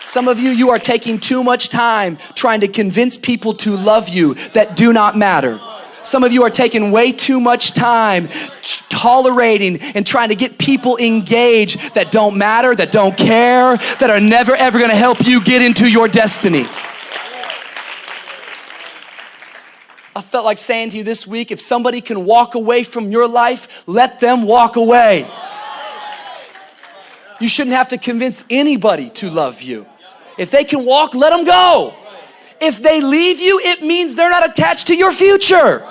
Some of you, you are taking too much time trying to convince people to love you that do not matter. Some of you are taking way too much time tolerating and trying to get people engaged that don't matter, that don't care, that are never ever gonna help you get into your destiny. I felt like saying to you this week, if somebody can walk away from your life, let them walk away. You shouldn't have to convince anybody to love you. If they can walk, let them go. If they leave you, it means they're not attached to your future.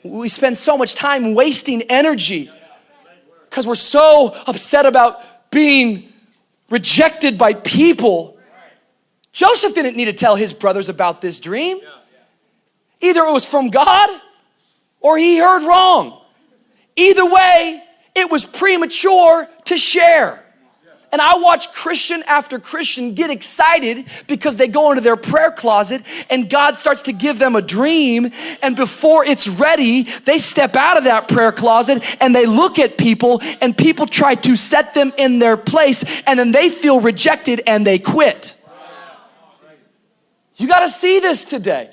We spend so much time wasting energy because we're so upset about being rejected by people. Joseph didn't need to tell his brothers about this dream. Either it was from God or he heard wrong. Either way, it was premature to share. And I watch Christian after Christian get excited because they go into their prayer closet and God starts to give them a dream. And before it's ready, they step out of that prayer closet and they look at people and people try to set them in their place. And then they feel rejected and they quit. You got to see this today.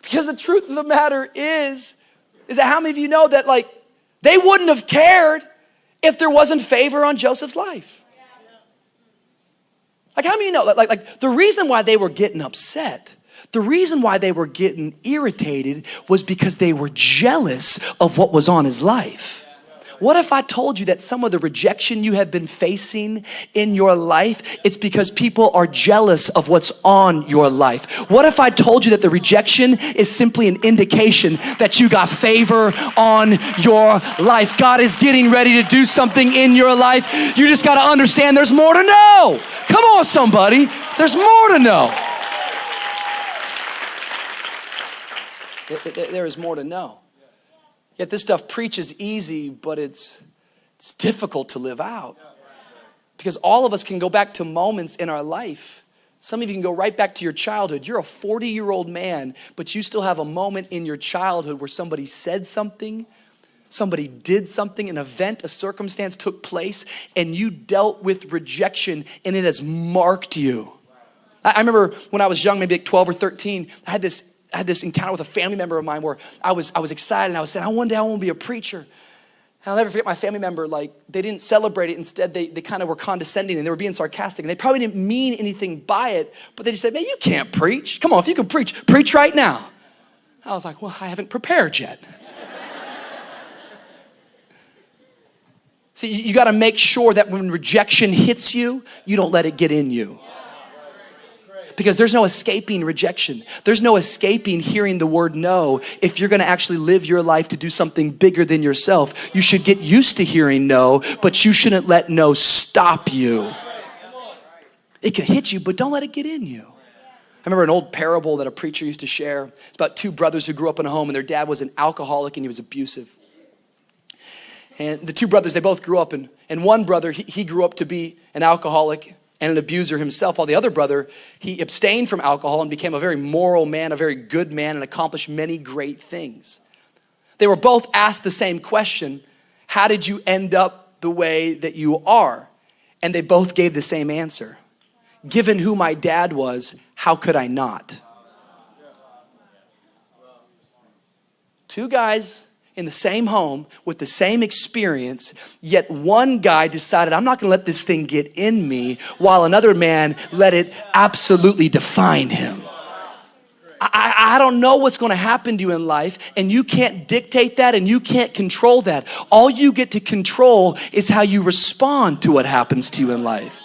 Because the truth of the matter is that how many of you know that like they wouldn't have cared if there wasn't favor on Joseph's life? Like how many of you know, like the reason why they were getting upset, the reason why they were getting irritated was because they were jealous of what was on his life. What if I told you that some of the rejection you have been facing in your life, it's because people are jealous of what's on your life? What if I told you that the rejection is simply an indication that you got favor on your life? God is getting ready to do something in your life. You just got to understand there's more to know. Come on, somebody. There's more to know. There is more to know. Yet this stuff preaches easy, but it's difficult to live out. Because all of us can go back to moments in our life. Some of you can go right back to your childhood. You're a 40-year-old man, but you still have a moment in your childhood where somebody said something, somebody did something, an event, a circumstance took place, and you dealt with rejection, and it has marked you. I remember when I was young, maybe like 12 or 13, I had this encounter with a family member of mine where I was excited and I was saying, one day I want to be a preacher. And I'll never forget my family member, like they didn't celebrate it. Instead, they kind of were condescending and they were being sarcastic and they probably didn't mean anything by it, but they just said, man, you can't preach. Come on, if you can preach right now. I was like, well, I haven't prepared yet. See, you got to make sure that when rejection hits you, you don't let it get in you. Because there's no escaping rejection. There's no escaping hearing the word no. If you're going to actually live your life to do something bigger than yourself, you should get used to hearing no, but you shouldn't let no stop you. It can hit you, but don't let it get in you. I remember an old parable that a preacher used to share. It's about two brothers who grew up in a home and their dad was an alcoholic and he was abusive. And the two brothers, they both grew up and one brother, he grew up to be an alcoholic and an abuser himself, while the other brother, he abstained from alcohol and became a very moral man, a very good man, and accomplished many great things. They were both asked the same question, how did you end up the way that you are? And they both gave the same answer. Given who my dad was, how could I not? Two guys in the same home with the same experience, yet one guy decided, I'm not going to let this thing get in me, while another man let it absolutely define him. I don't know what's going to happen to you in life, and you can't dictate that and you can't control that. All you get to control is how you respond to what happens to you in life.